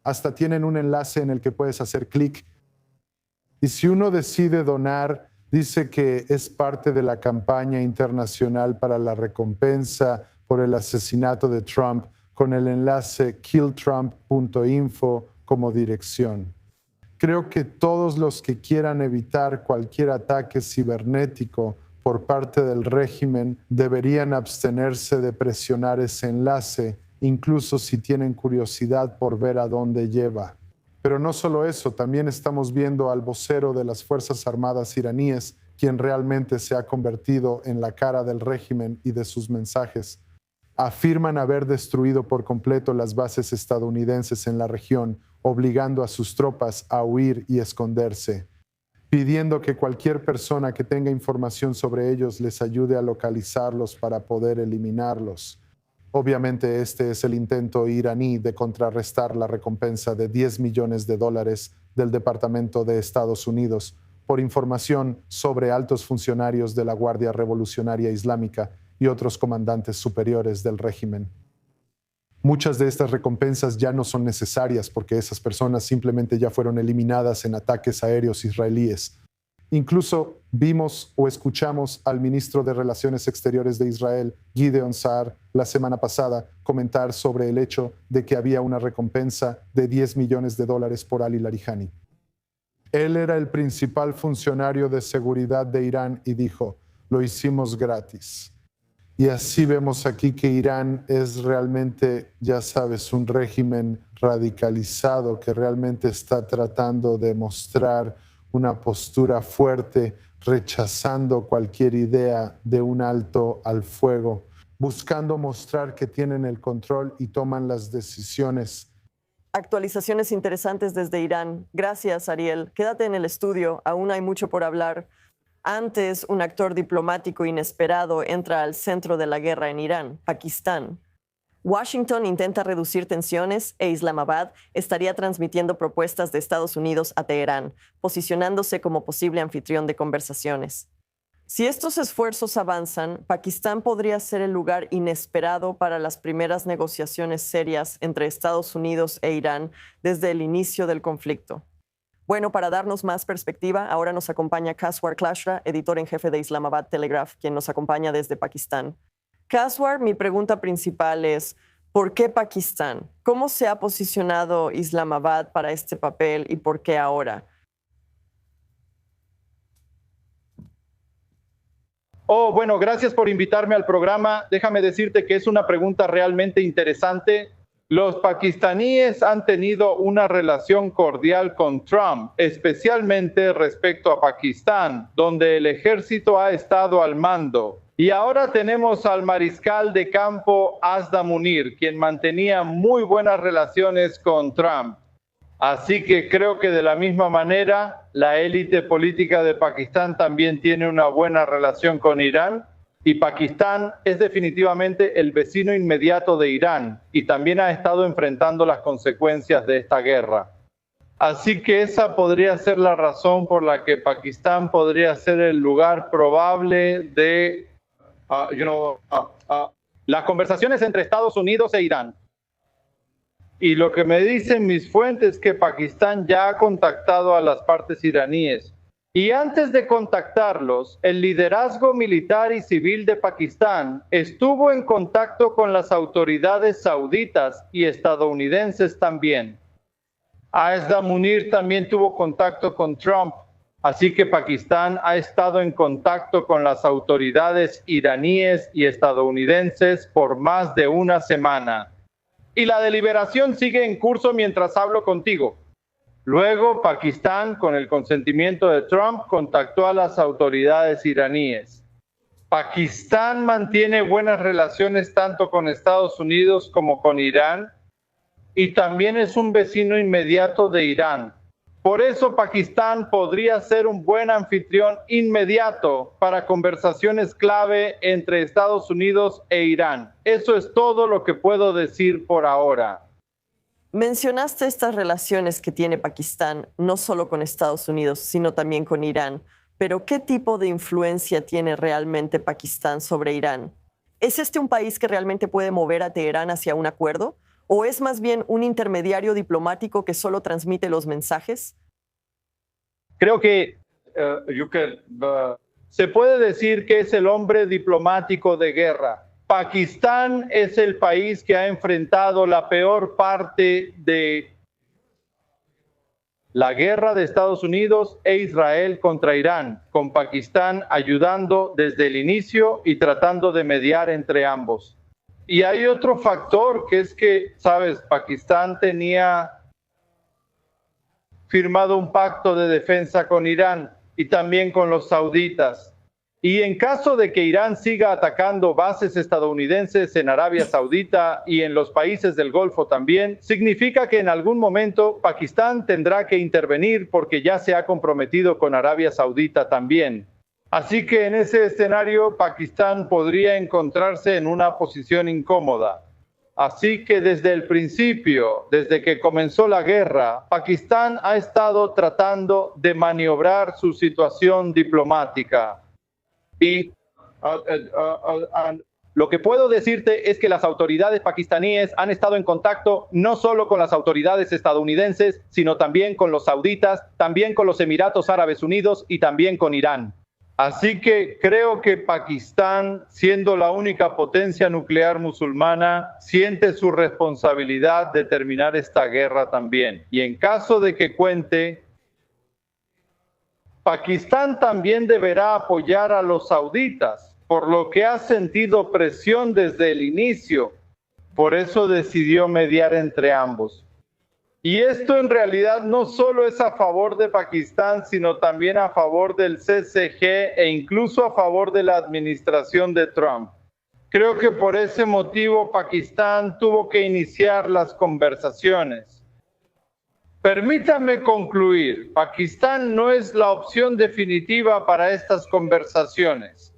Hasta tienen un enlace en el que puedes hacer clic. Y si uno decide donar, dice que es parte de la campaña internacional para la recompensa por el asesinato de Trump, con el enlace killtrump.info como dirección. Creo que todos los que quieran evitar cualquier ataque cibernético por parte del régimen deberían abstenerse de presionar ese enlace, incluso si tienen curiosidad por ver a dónde lleva. Pero no solo eso, también estamos viendo al vocero de las Fuerzas Armadas iraníes, quien realmente se ha convertido en la cara del régimen y de sus mensajes. Afirman haber destruido por completo las bases estadounidenses en la región, obligando a sus tropas a huir y esconderse, pidiendo que cualquier persona que tenga información sobre ellos les ayude a localizarlos para poder eliminarlos. Obviamente este es el intento iraní de contrarrestar la recompensa de $10 millones del Departamento de Estados Unidos por información sobre altos funcionarios de la Guardia Revolucionaria Islámica y otros comandantes superiores del régimen. Muchas de estas recompensas ya no son necesarias porque esas personas simplemente ya fueron eliminadas en ataques aéreos israelíes. Incluso vimos o escuchamos al ministro de Relaciones Exteriores de Israel, Gideon Saar, la semana pasada comentar sobre el hecho de que había una recompensa de $10 millones por Ali Larijani. Él era el principal funcionario de seguridad de Irán y dijo, lo hicimos gratis. Y así vemos aquí que Irán es realmente, ya sabes, un régimen radicalizado que realmente está tratando de mostrar una postura fuerte, rechazando cualquier idea de un alto al fuego, buscando mostrar que tienen el control y toman las decisiones. Actualizaciones interesantes desde Irán. Gracias, Ariel. Quédate en el estudio, aún hay mucho por hablar. Antes, un actor diplomático inesperado entra al centro de la guerra en Irán, Pakistán. Washington intenta reducir tensiones e Islamabad estaría transmitiendo propuestas de Estados Unidos a Teherán, posicionándose como posible anfitrión de conversaciones. Si estos esfuerzos avanzan, Pakistán podría ser el lugar inesperado para las primeras negociaciones serias entre Estados Unidos e Irán desde el inicio del conflicto. Bueno, para darnos más perspectiva, ahora nos acompaña Kaswar Klashra, editor en jefe de Islamabad Telegraph, quien nos acompaña desde Pakistán. Kaswar, mi pregunta principal es, ¿por qué Pakistán? ¿Cómo se ha posicionado Islamabad para este papel y por qué ahora? Bueno, gracias por invitarme al programa. Déjame decirte que es una pregunta realmente interesante. Los pakistaníes han tenido una relación cordial con Trump, especialmente respecto a Pakistán, donde el ejército ha estado al mando. Y ahora tenemos al mariscal de campo Asda Munir, quien mantenía muy buenas relaciones con Trump. Así que creo que de la misma manera, la élite política de Pakistán también tiene una buena relación con Irán. Y Pakistán es definitivamente el vecino inmediato de Irán y también ha estado enfrentando las consecuencias de esta guerra. Así que esa podría ser la razón por la que Pakistán podría ser el lugar probable de las conversaciones entre Estados Unidos e Irán. Y lo que me dicen mis fuentes es que Pakistán ya ha contactado a las partes iraníes. Y antes de contactarlos, el liderazgo militar y civil de Pakistán estuvo en contacto con las autoridades sauditas y estadounidenses también. Asda Munir también tuvo contacto con Trump, así que Pakistán ha estado en contacto con las autoridades iraníes y estadounidenses por más de una semana. Y la deliberación sigue en curso mientras hablo contigo. Luego, Pakistán, con el consentimiento de Trump, contactó a las autoridades iraníes. Pakistán mantiene buenas relaciones tanto con Estados Unidos como con Irán y también es un vecino inmediato de Irán. Por eso Pakistán podría ser un buen anfitrión inmediato para conversaciones clave entre Estados Unidos e Irán. Eso es todo lo que puedo decir por ahora. Mencionaste estas relaciones que tiene Pakistán, no solo con Estados Unidos, sino también con Irán. Pero ¿qué tipo de influencia tiene realmente Pakistán sobre Irán? ¿Es este un país que realmente puede mover a Teherán hacia un acuerdo? ¿O es más bien un intermediario diplomático que solo transmite los mensajes? Creo que se puede decir que es el hombre diplomático de guerra. Pakistán es el país que ha enfrentado la peor parte de la guerra de Estados Unidos e Israel contra Irán, con Pakistán ayudando desde el inicio y tratando de mediar entre ambos. Y hay otro factor que es que, sabes, Pakistán tenía firmado un pacto de defensa con Irán y también con los sauditas. Y en caso de que Irán siga atacando bases estadounidenses en Arabia Saudita y en los países del Golfo también, significa que en algún momento Pakistán tendrá que intervenir porque ya se ha comprometido con Arabia Saudita también. Así que en ese escenario Pakistán podría encontrarse en una posición incómoda. Así que desde el principio, desde que comenzó la guerra, Pakistán ha estado tratando de maniobrar su situación diplomática. Y lo que puedo decirte es que las autoridades pakistaníes han estado en contacto no solo con las autoridades estadounidenses, sino también con los sauditas, también con los Emiratos Árabes Unidos y también con Irán. Así que creo que Pakistán, siendo la única potencia nuclear musulmana, siente su responsabilidad de terminar esta guerra también. Y en caso de que cuente, Pakistán también deberá apoyar a los sauditas, por lo que ha sentido presión desde el inicio. Por eso decidió mediar entre ambos. Y esto en realidad no solo es a favor de Pakistán, sino también a favor del CCG e incluso a favor de la administración de Trump. Creo que por ese motivo Pakistán tuvo que iniciar las conversaciones. Permítame concluir, Pakistán no es la opción definitiva para estas conversaciones.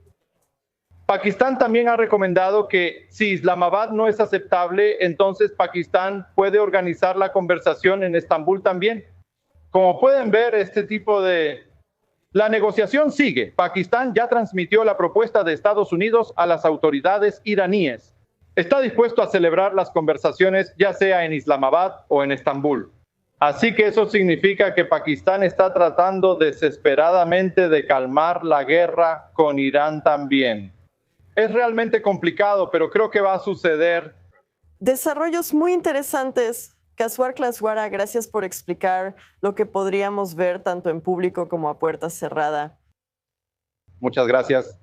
Pakistán también ha recomendado que si Islamabad no es aceptable, entonces Pakistán puede organizar la conversación en Estambul también. Como pueden ver, la negociación sigue. Pakistán ya transmitió la propuesta de Estados Unidos a las autoridades iraníes. Está dispuesto a celebrar las conversaciones ya sea en Islamabad o en Estambul. Así que eso significa que Pakistán está tratando desesperadamente de calmar la guerra con Irán también. Es realmente complicado, pero creo que va a suceder. Desarrollos muy interesantes. Kaswar Klaswara, gracias por explicar lo que podríamos ver tanto en público como a puerta cerrada. Muchas gracias.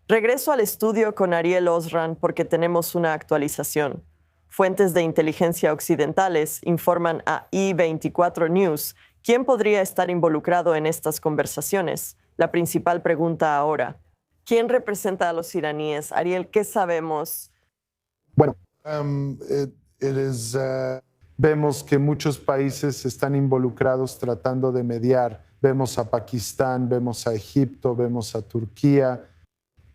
Regreso al estudio con Ariel Osran porque tenemos una actualización. Fuentes de inteligencia occidentales informan a I24 News quién podría estar involucrado en estas conversaciones. La principal pregunta ahora: ¿quién representa a los iraníes? Ariel, ¿qué sabemos? Bueno, vemos que muchos países están involucrados tratando de mediar. Vemos a Pakistán, vemos a Egipto, vemos a Turquía,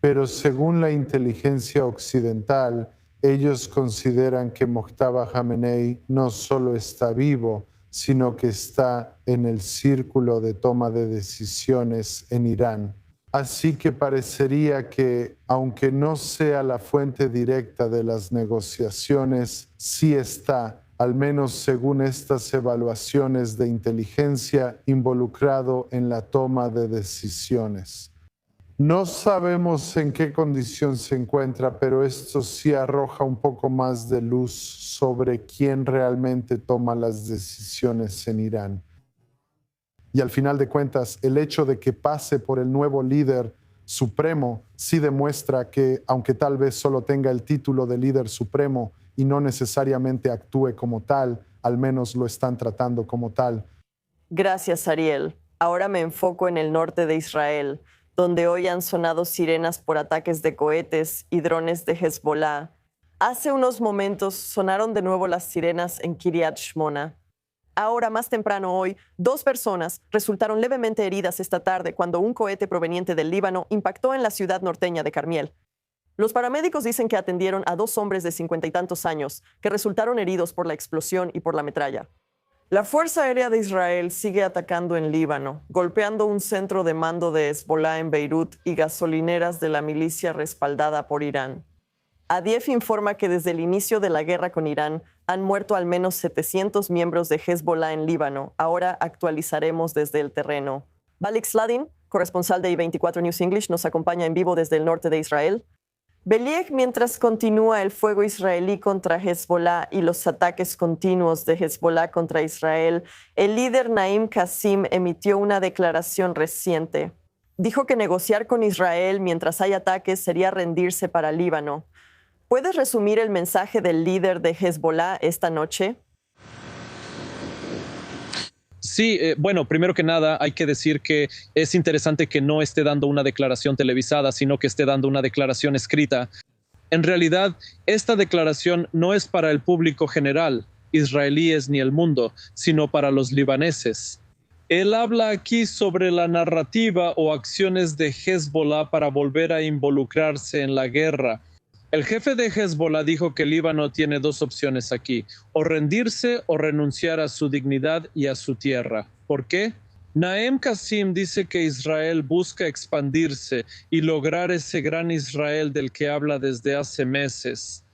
pero según la inteligencia occidental, ellos consideran que Mojtaba Khamenei no solo está vivo, sino que está en el círculo de toma de decisiones en Irán. Así que parecería que, aunque no sea la fuente directa de las negociaciones, sí está, al menos según estas evaluaciones de inteligencia, involucrado en la toma de decisiones. No sabemos en qué condición se encuentra, pero esto sí arroja un poco más de luz sobre quién realmente toma las decisiones en Irán. Y al final de cuentas, el hecho de que pase por el nuevo líder supremo sí demuestra que, aunque tal vez solo tenga el título de líder supremo y no necesariamente actúe como tal, al menos lo están tratando como tal. Gracias, Ariel. Ahora me enfoco en el norte de Israel, donde hoy han sonado sirenas por ataques de cohetes y drones de Hezbollah. Hace unos momentos sonaron de nuevo las sirenas en Kiryat Shmona. Ahora, más temprano hoy, 2 personas resultaron levemente heridas esta tarde cuando un cohete proveniente del Líbano impactó en la ciudad norteña de Carmiel. Los paramédicos dicen que atendieron a 2 hombres de 50 y tantos años que resultaron heridos por la explosión y por la metralla. La Fuerza Aérea de Israel sigue atacando en Líbano, golpeando un centro de mando de Hezbollah en Beirut y gasolineras de la milicia respaldada por Irán. Adif informa que desde el inicio de la guerra con Irán han muerto al menos 700 miembros de Hezbollah en Líbano. Ahora actualizaremos desde el terreno. Balik Sladin, corresponsal de I24 News English, nos acompaña en vivo desde el norte de Israel. Beliek, mientras continúa el fuego israelí contra Hezbollah y los ataques continuos de Hezbollah contra Israel, el líder Naim Qasim emitió una declaración reciente. Dijo que negociar con Israel mientras hay ataques sería rendirse para Líbano. ¿Puedes resumir el mensaje del líder de Hezbollah esta noche? Sí, bueno, primero que nada hay que decir que es interesante que no esté dando una declaración televisada, sino que esté dando una declaración escrita. En realidad, esta declaración no es para el público general, israelíes ni el mundo, sino para los libaneses. Él habla aquí sobre la narrativa o acciones de Hezbollah para volver a involucrarse en la guerra. El jefe de Hezbollah dijo que Líbano tiene 2 opciones aquí, o rendirse o renunciar a su dignidad y a su tierra. ¿Por qué? Naim Qasim dice que Israel busca expandirse y lograr ese gran Israel del que habla desde hace meses.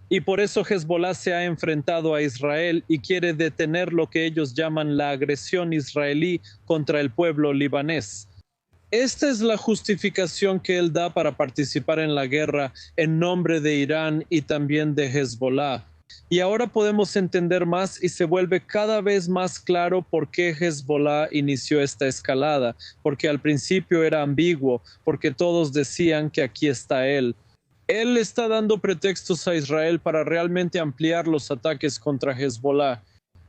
Y por eso Hezbollah se ha enfrentado a Israel y quiere detener lo que ellos llaman la agresión israelí contra el pueblo libanés. Esta es la justificación que él da para participar en la guerra en nombre de Irán y también de Hezbollah. Y ahora podemos entender más y se vuelve cada vez más claro por qué Hezbollah inició esta escalada, porque al principio era ambiguo, porque todos decían que aquí está él. Él está dando pretextos a Israel para realmente ampliar los ataques contra Hezbollah.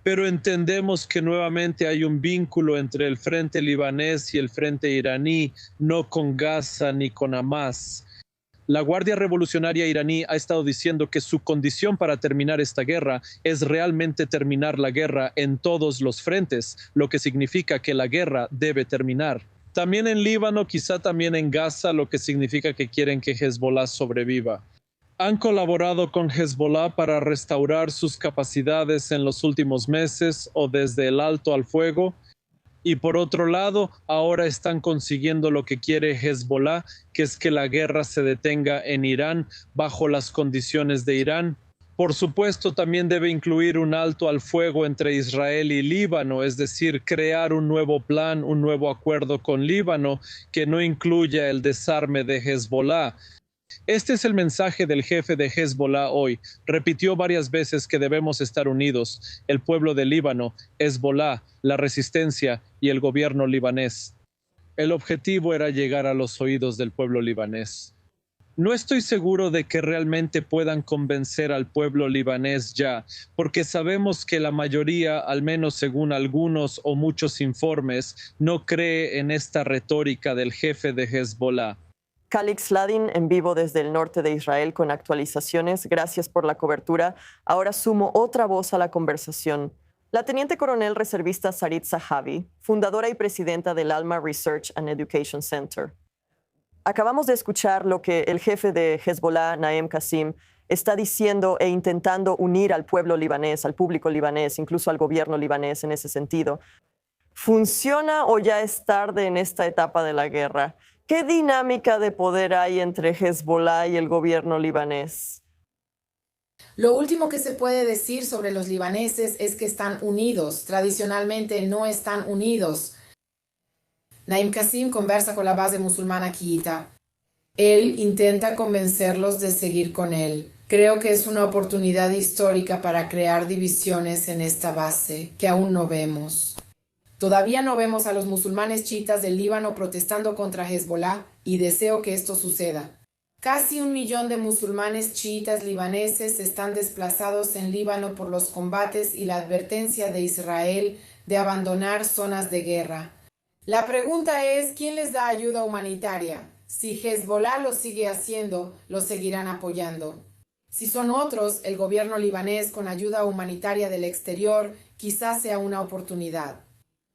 Pero entendemos que nuevamente hay un vínculo entre el frente libanés y el frente iraní, no con Gaza ni con Hamas. La Guardia Revolucionaria iraní ha estado diciendo que su condición para terminar esta guerra es realmente terminar la guerra en todos los frentes, lo que significa que la guerra debe terminar. También en Líbano, quizá también en Gaza, lo que significa que quieren que Hezbollah sobreviva. Han colaborado con Hezbollah para restaurar sus capacidades en los últimos meses o desde el alto al fuego. Y por otro lado, ahora están consiguiendo lo que quiere Hezbollah, que es que la guerra se detenga en Irán bajo las condiciones de Irán. Por supuesto, también debe incluir un alto al fuego entre Israel y Líbano, es decir, crear un nuevo plan, un nuevo acuerdo con Líbano que no incluya el desarme de Hezbollah. Este es el mensaje del jefe de Hezbollah hoy. Repitió varias veces que debemos estar unidos, el pueblo de Líbano, Hezbollah, la resistencia y el gobierno libanés. El objetivo era llegar a los oídos del pueblo libanés. No estoy seguro de que realmente puedan convencer al pueblo libanés ya, porque sabemos que la mayoría, al menos según algunos o muchos informes, no cree en esta retórica del jefe de Hezbollah. Balik Sladin, en vivo desde el norte de Israel con actualizaciones. Gracias por la cobertura. Ahora sumo otra voz a la conversación. La teniente coronel reservista Sarit Zahavi, fundadora y presidenta del Alma Research and Education Center. Acabamos de escuchar lo que el jefe de Hezbollah, Naim Qasim, está diciendo e intentando unir al pueblo libanés, al público libanés, incluso al gobierno libanés en ese sentido. ¿Funciona o ya es tarde en esta etapa de la guerra? ¿Qué dinámica de poder hay entre Hezbollah y el gobierno libanés? Lo último que se puede decir sobre los libaneses es que están unidos. Tradicionalmente no están unidos. Naim Qasim conversa con la base musulmana chiita. Él intenta convencerlos de seguir con él. Creo que es una oportunidad histórica para crear divisiones en esta base que aún no vemos. Todavía no vemos a los musulmanes chiitas del Líbano protestando contra Hezbollah y deseo que esto suceda. Casi 1 millón de musulmanes chiitas libaneses están desplazados en Líbano por los combates y la advertencia de Israel de abandonar zonas de guerra. La pregunta es, ¿quién les da ayuda humanitaria? Si Hezbollah lo sigue haciendo, lo seguirán apoyando. Si son otros, el gobierno libanés con ayuda humanitaria del exterior, quizás sea una oportunidad.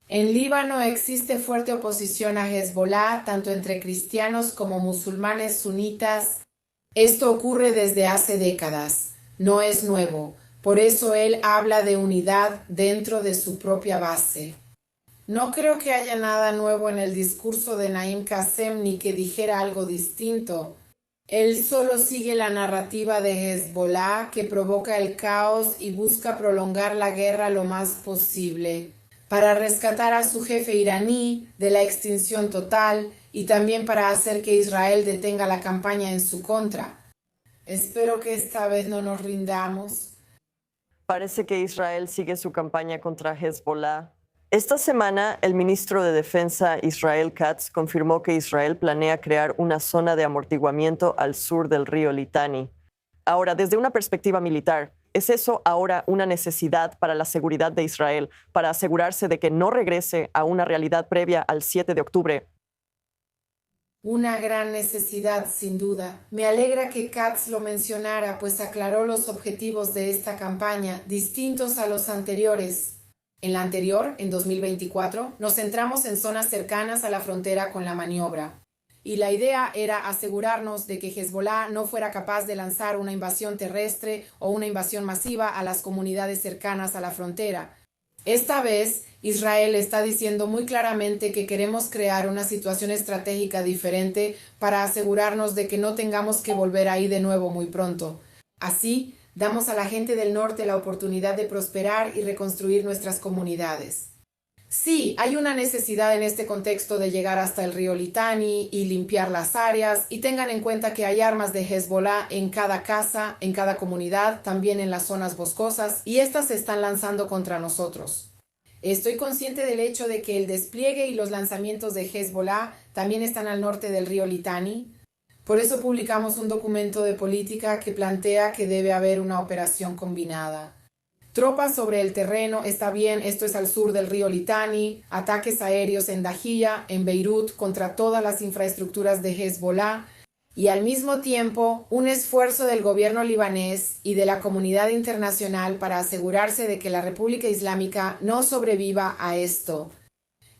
En Líbano existe fuerte oposición a Hezbollah, tanto entre cristianos como musulmanes sunitas. Esto ocurre desde hace décadas, no es nuevo, por eso él habla de unidad dentro de su propia base. No creo que haya nada nuevo en el discurso de Naim Qassem ni que dijera algo distinto. Él solo sigue la narrativa de Hezbollah que provoca el caos y busca prolongar la guerra lo más posible, para rescatar a su jefe iraní de la extinción total y también para hacer que Israel detenga la campaña en su contra. Espero que esta vez no nos rindamos. Parece que Israel sigue su campaña contra Hezbollah. Esta semana, el ministro de Defensa Israel Katz confirmó que Israel planea crear una zona de amortiguamiento al sur del río Litani. Ahora, desde una perspectiva militar, ¿es eso ahora una necesidad para la seguridad de Israel, para asegurarse de que no regrese a una realidad previa al 7 de octubre? Una gran necesidad, sin duda. Me alegra que Katz lo mencionara, pues aclaró los objetivos de esta campaña, distintos a los anteriores. En la anterior, en 2024, nos centramos en zonas cercanas a la frontera con la maniobra. Y la idea era asegurarnos de que Hezbollah no fuera capaz de lanzar una invasión terrestre o una invasión masiva a las comunidades cercanas a la frontera. Esta vez, Israel está diciendo muy claramente que queremos crear una situación estratégica diferente para asegurarnos de que no tengamos que volver ahí de nuevo muy pronto. Así, damos a la gente del norte la oportunidad de prosperar y reconstruir nuestras comunidades. Sí, hay una necesidad en este contexto de llegar hasta el río Litani y limpiar las áreas, y tengan en cuenta que hay armas de Hezbollah en cada casa, en cada comunidad, también en las zonas boscosas, y estas se están lanzando contra nosotros. Estoy consciente del hecho de que el despliegue y los lanzamientos de Hezbollah también están al norte del río Litani. Por eso publicamos un documento de política que plantea que debe haber una operación combinada. Tropas sobre el terreno, está bien, esto es al sur del río Litani, ataques aéreos en Dahiyya, en Beirut, contra todas las infraestructuras de Hezbollah, y al mismo tiempo un esfuerzo del gobierno libanés y de la comunidad internacional para asegurarse de que la República Islámica no sobreviva a esto,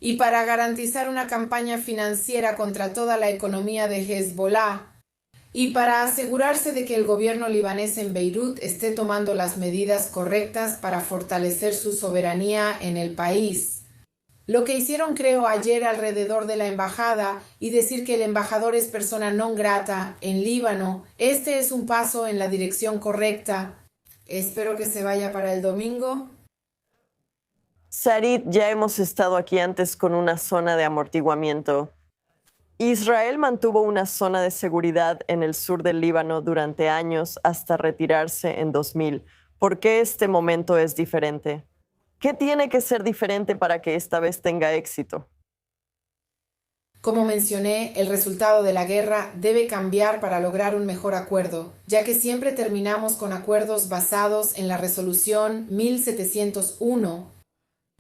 y para garantizar una campaña financiera contra toda la economía de Hezbollah, y para asegurarse de que el gobierno libanés en Beirut esté tomando las medidas correctas para fortalecer su soberanía en el país. Lo que hicieron, creo, ayer alrededor de la embajada y decir que el embajador es persona non grata en Líbano, este es un paso en la dirección correcta. Espero que se vaya para el domingo. Sarit, ya hemos estado aquí antes con una zona de amortiguamiento. Israel mantuvo una zona de seguridad en el sur del Líbano durante años hasta retirarse en 2000. ¿Por qué este momento es diferente? ¿Qué tiene que ser diferente para que esta vez tenga éxito? Como mencioné, el resultado de la guerra debe cambiar para lograr un mejor acuerdo, ya que siempre terminamos con acuerdos basados en la resolución 1701.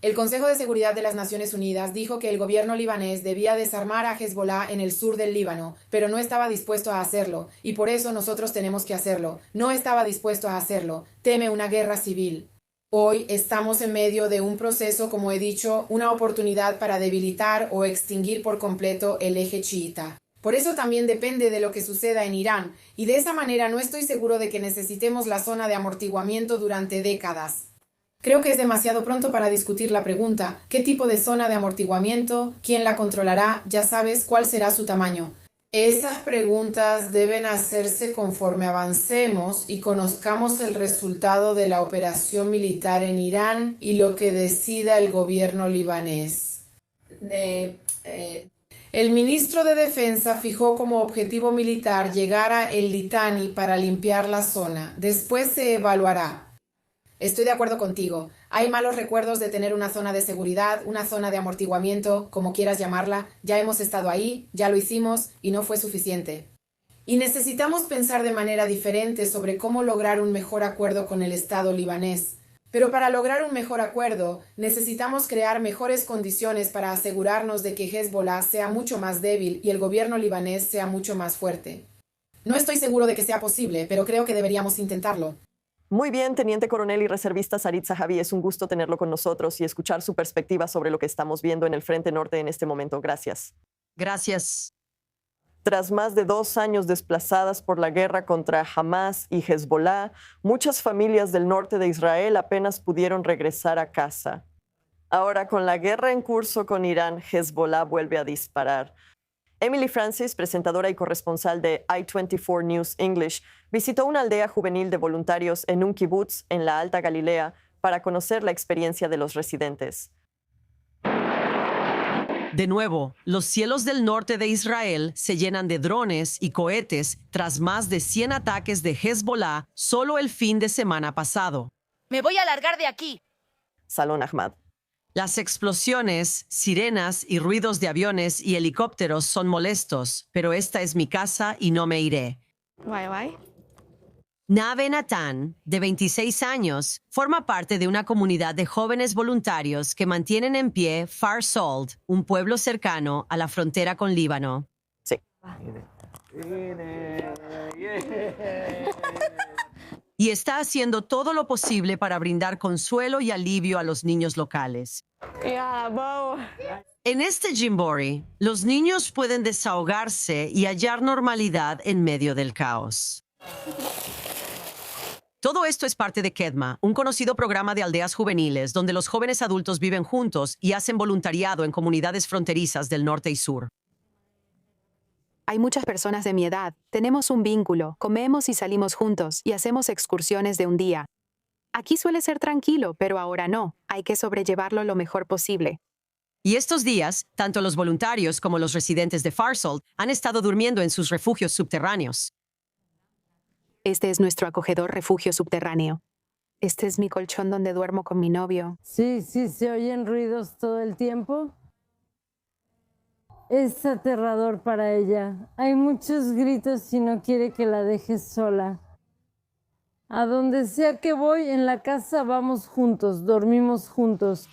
El Consejo de Seguridad de las Naciones Unidas dijo que el gobierno libanés debía desarmar a Hezbollah en el sur del Líbano, pero no estaba dispuesto a hacerlo, y por eso nosotros tenemos que hacerlo. No estaba dispuesto a hacerlo. Teme una guerra civil. Hoy estamos en medio de un proceso, como he dicho, una oportunidad para debilitar o extinguir por completo el eje chiita. Por eso también depende de lo que suceda en Irán, y de esa manera no estoy seguro de que necesitemos la zona de amortiguamiento durante décadas. Creo que es demasiado pronto para discutir la pregunta, ¿qué tipo de zona de amortiguamiento? ¿Quién la controlará? Ya sabes cuál será su tamaño. Esas preguntas deben hacerse conforme avancemos y conozcamos el resultado de la operación militar en Irán y lo que decida el gobierno libanés. El ministro de Defensa fijó como objetivo militar llegar a el Litani para limpiar la zona. Después se evaluará. Estoy de acuerdo contigo. Hay malos recuerdos de tener una zona de seguridad, una zona de amortiguamiento, como quieras llamarla. Ya hemos estado ahí, ya lo hicimos y no fue suficiente. Y necesitamos pensar de manera diferente sobre cómo lograr un mejor acuerdo con el Estado libanés. Pero para lograr un mejor acuerdo, necesitamos crear mejores condiciones para asegurarnos de que Hezbollah sea mucho más débil y el gobierno libanés sea mucho más fuerte. No estoy seguro de que sea posible, pero creo que deberíamos intentarlo. Muy bien, Teniente Coronel y Reservista Sarit Zahavi, es un gusto tenerlo con nosotros y escuchar su perspectiva sobre lo que estamos viendo en el Frente Norte en este momento. Gracias. Gracias. Tras más de 2 años desplazadas por la guerra contra Hamas y Hezbollah, muchas familias del norte de Israel apenas pudieron regresar a casa. Ahora, con la guerra en curso con Irán, Hezbollah vuelve a disparar. Emily Francis, presentadora y corresponsal de I-24 News English, visitó una aldea juvenil de voluntarios en un kibutz en la Alta Galilea para conocer la experiencia de los residentes. De nuevo, los cielos del norte de Israel se llenan de drones y cohetes tras más de 100 ataques de Hezbollah solo el fin de semana pasado. Me voy a largar de aquí. Salón Ahmad. Las explosiones, sirenas y ruidos de aviones y helicópteros son molestos, pero esta es mi casa y no me iré. Guay. Nave Natán, de 26 años, forma parte de una comunidad de jóvenes voluntarios que mantienen en pie Far Sald, un pueblo cercano a la frontera con Líbano. Sí. Y está haciendo todo lo posible para brindar consuelo y alivio a los niños locales. En este Jamboree, los niños pueden desahogarse y hallar normalidad en medio del caos. Todo esto es parte de Kedma, un conocido programa de aldeas juveniles donde los jóvenes adultos viven juntos y hacen voluntariado en comunidades fronterizas del norte y sur. Hay muchas personas de mi edad. Tenemos un vínculo, comemos y salimos juntos y hacemos excursiones de un día. Aquí suele ser tranquilo, pero ahora no. Hay que sobrellevarlo lo mejor posible. Y estos días, tanto los voluntarios como los residentes de Far Sald han estado durmiendo en sus refugios subterráneos. Este es nuestro acogedor refugio subterráneo. Este es mi colchón donde duermo con mi novio. Sí, se oyen ruidos todo el tiempo. Es aterrador para ella. Hay muchos gritos y no quiere que la dejes sola. A donde sea que voy, en la casa vamos juntos, dormimos juntos.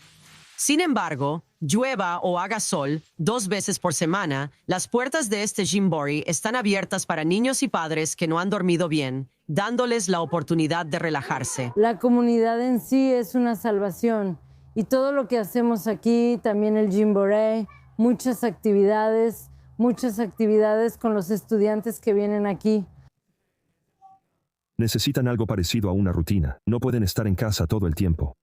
Sin embargo, llueva o haga sol 2 veces por semana, las puertas de este Jamboree están abiertas para niños y padres que no han dormido bien, dándoles la oportunidad de relajarse. La comunidad en sí es una salvación. Y todo lo que hacemos aquí, también el Jamboree, muchas actividades con los estudiantes que vienen aquí. Necesitan algo parecido a una rutina. No pueden estar en casa todo el tiempo.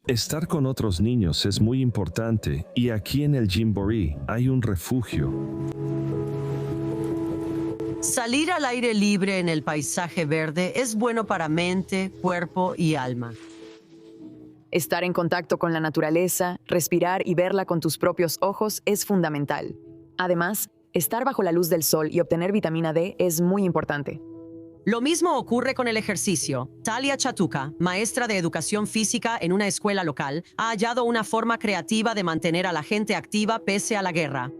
Estar con otros niños es muy importante y aquí en el Jamboree hay un refugio. Salir al aire libre en el paisaje verde es bueno para mente, cuerpo y alma. Estar en contacto con la naturaleza, respirar y verla con tus propios ojos es fundamental. Además, estar bajo la luz del sol y obtener vitamina D es muy importante. Lo mismo ocurre con el ejercicio. Talia Chatuka, maestra de educación física en una escuela local, ha hallado una forma creativa de mantener a la gente activa pese a la guerra.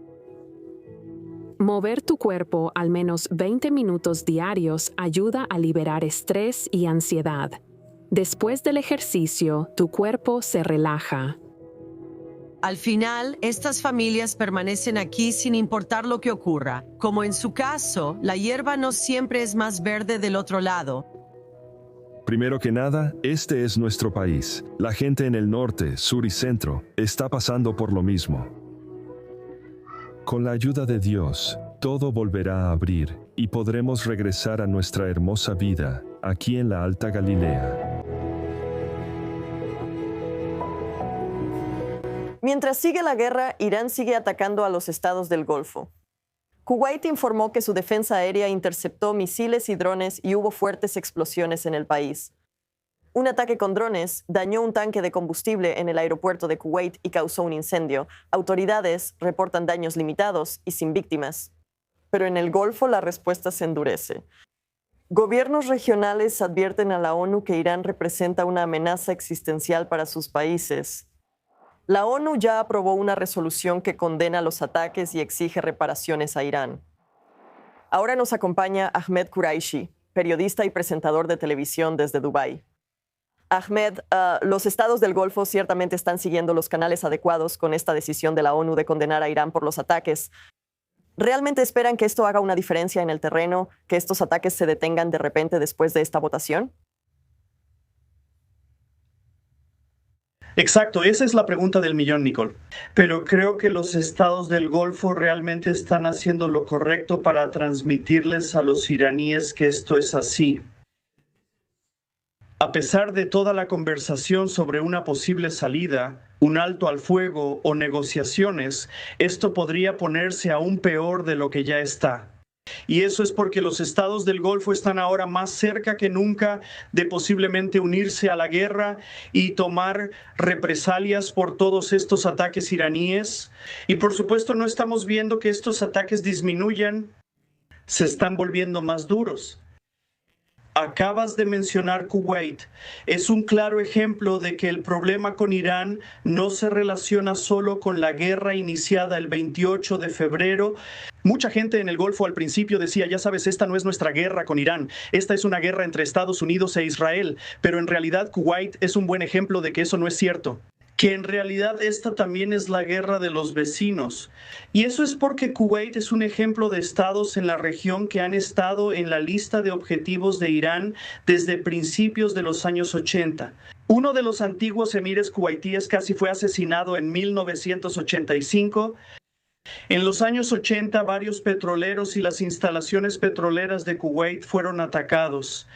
Mover tu cuerpo al menos 20 minutos diarios ayuda a liberar estrés y ansiedad. Después del ejercicio, tu cuerpo se relaja. Al final, estas familias permanecen aquí sin importar lo que ocurra. Como en su caso, la hierba no siempre es más verde del otro lado. Primero que nada, este es nuestro país. La gente en el norte, sur y centro está pasando por lo mismo. Con la ayuda de Dios, todo volverá a abrir y podremos regresar a nuestra hermosa vida aquí en la Alta Galilea. Mientras sigue la guerra, Irán sigue atacando a los estados del Golfo. Kuwait informó que su defensa aérea interceptó misiles y drones y hubo fuertes explosiones en el país. Un ataque con drones dañó un tanque de combustible en el aeropuerto de Kuwait y causó un incendio. Autoridades reportan daños limitados y sin víctimas. Pero en el Golfo la respuesta se endurece. Gobiernos regionales advierten a la ONU que Irán representa una amenaza existencial para sus países. La ONU ya aprobó una resolución que condena los ataques y exige reparaciones a Irán. Ahora nos acompaña Ahmed Quraishi, periodista y presentador de televisión desde Dubái. Ahmed, los estados del Golfo ciertamente están siguiendo los canales adecuados con esta decisión de la ONU de condenar a Irán por los ataques. ¿Realmente esperan que esto haga una diferencia en el terreno, que estos ataques se detengan de repente después de esta votación? Exacto, esa es la pregunta del millón, Nicole. Pero creo que los estados del Golfo realmente están haciendo lo correcto para transmitirles a los iraníes que esto es así. A pesar de toda la conversación sobre una posible salida, un alto al fuego o negociaciones, esto podría ponerse aún peor de lo que ya está. Y eso es porque los estados del Golfo están ahora más cerca que nunca de posiblemente unirse a la guerra y tomar represalias por todos estos ataques iraníes. Y por supuesto no estamos viendo que estos ataques disminuyan, se están volviendo más duros. Acabas de mencionar Kuwait. Es un claro ejemplo de que el problema con Irán no se relaciona solo con la guerra iniciada el 28 de febrero. Mucha gente en el Golfo al principio decía, ya sabes, esta no es nuestra guerra con Irán, esta es una guerra entre Estados Unidos e Israel, pero en realidad Kuwait es un buen ejemplo de que eso no es cierto. Que en realidad esta también es la guerra de los vecinos. Y eso es porque Kuwait es un ejemplo de estados en la región que han estado en la lista de objetivos de Irán desde principios de los años 80. Uno de los antiguos emires kuwaitíes casi fue asesinado en 1985. En los años 80, varios petroleros y las instalaciones petroleras de Kuwait fueron atacados.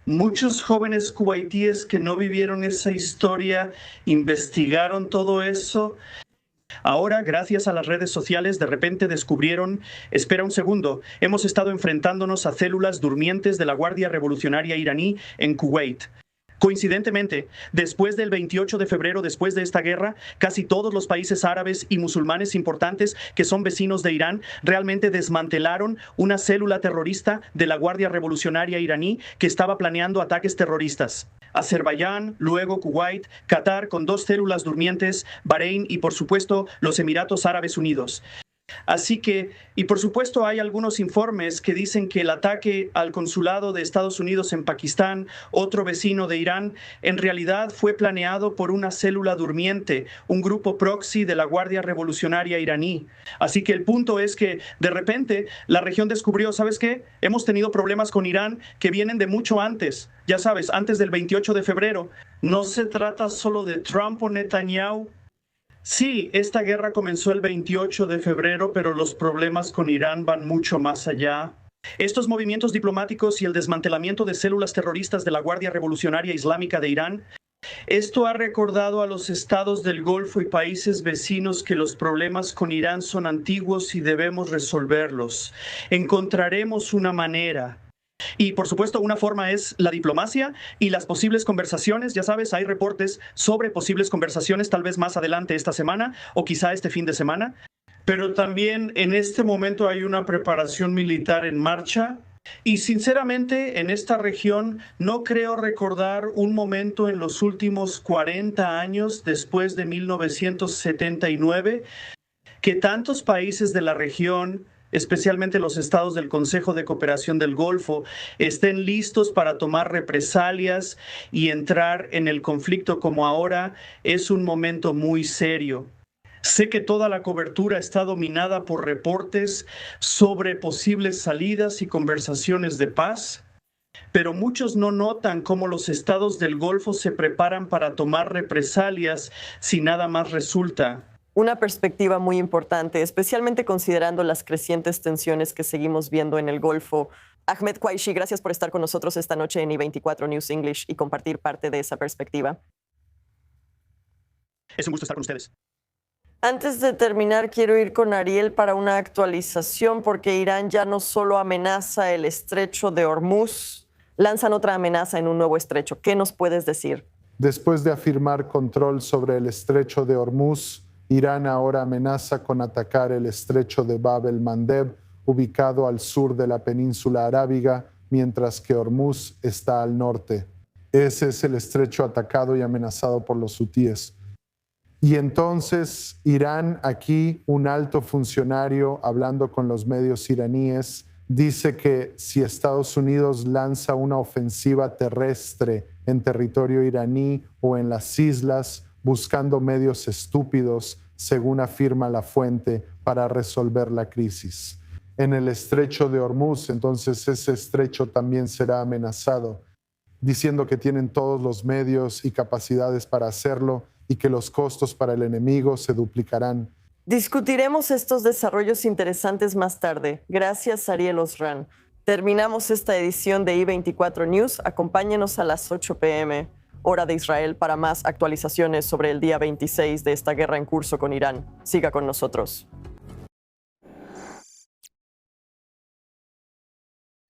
Muchos jóvenes kuwaitíes que no vivieron esa historia investigaron todo eso. Ahora, gracias a las redes sociales, de repente descubrieron, espera un segundo, hemos estado enfrentándonos a células durmientes de la Guardia Revolucionaria iraní en Kuwait. Coincidentemente, después del 28 de febrero, después de esta guerra, casi todos los países árabes y musulmanes importantes que son vecinos de Irán realmente desmantelaron una célula terrorista de la Guardia Revolucionaria iraní que estaba planeando ataques terroristas. Azerbaiyán, luego Kuwait, Qatar con 2 células durmientes, Bahrein y por supuesto los Emiratos Árabes Unidos. Así que, y por supuesto hay algunos informes que dicen que el ataque al consulado de Estados Unidos en Pakistán, otro vecino de Irán, en realidad fue planeado por una célula durmiente, un grupo proxy de la Guardia Revolucionaria iraní. Así que el punto es que de repente la región descubrió, ¿sabes qué? Hemos tenido problemas con Irán que vienen de mucho antes, ya sabes, antes del 28 de febrero. No se trata solo de Trump o Netanyahu. Sí, esta guerra comenzó el 28 de febrero, pero los problemas con Irán van mucho más allá. Estos movimientos diplomáticos y el desmantelamiento de células terroristas de la Guardia Revolucionaria Islámica de Irán, esto ha recordado a los estados del Golfo y países vecinos que los problemas con Irán son antiguos y debemos resolverlos. Encontraremos una manera. Y por supuesto una forma es la diplomacia y las posibles conversaciones. Ya sabes, hay reportes sobre posibles conversaciones tal vez más adelante esta semana o quizá este fin de semana. Pero también en este momento hay una preparación militar en marcha. Y sinceramente en esta región no creo recordar un momento en los últimos 40 años después de 1979 que tantos países de la región, especialmente los estados del Consejo de Cooperación del Golfo, estén listos para tomar represalias y entrar en el conflicto como ahora. Es un momento muy serio. Sé que toda la cobertura está dominada por reportes sobre posibles salidas y conversaciones de paz, pero muchos no notan cómo los estados del Golfo se preparan para tomar represalias si nada más resulta. Una perspectiva muy importante, especialmente considerando las crecientes tensiones que seguimos viendo en el Golfo. Ahmed Quaishi, gracias por estar con nosotros esta noche en I24 News English y compartir parte de esa perspectiva. Es un gusto estar con ustedes. Antes de terminar, quiero ir con Ariel para una actualización, porque Irán ya no solo amenaza el estrecho de Hormuz, lanzan otra amenaza en un nuevo estrecho. ¿Qué nos puedes decir? Después de afirmar control sobre el estrecho de Hormuz, Irán ahora amenaza con atacar el estrecho de Bab el-Mandeb, ubicado al sur de la península arábiga, mientras que Hormuz está al norte. Ese es el estrecho atacado y amenazado por los hutíes. Y entonces Irán, aquí un alto funcionario hablando con los medios iraníes, dice que si Estados Unidos lanza una ofensiva terrestre en territorio iraní o en las islas, buscando medios estúpidos, según afirma la fuente, para resolver la crisis. En el estrecho de Hormuz, entonces ese estrecho también será amenazado, diciendo que tienen todos los medios y capacidades para hacerlo y que los costos para el enemigo se duplicarán. Discutiremos estos desarrollos interesantes más tarde. Gracias, Ariel Osran. Terminamos esta edición de I24 News. Acompáñenos a las 8 p.m., hora de Israel, para más actualizaciones sobre el día 26 de esta guerra en curso con Irán. Siga con nosotros.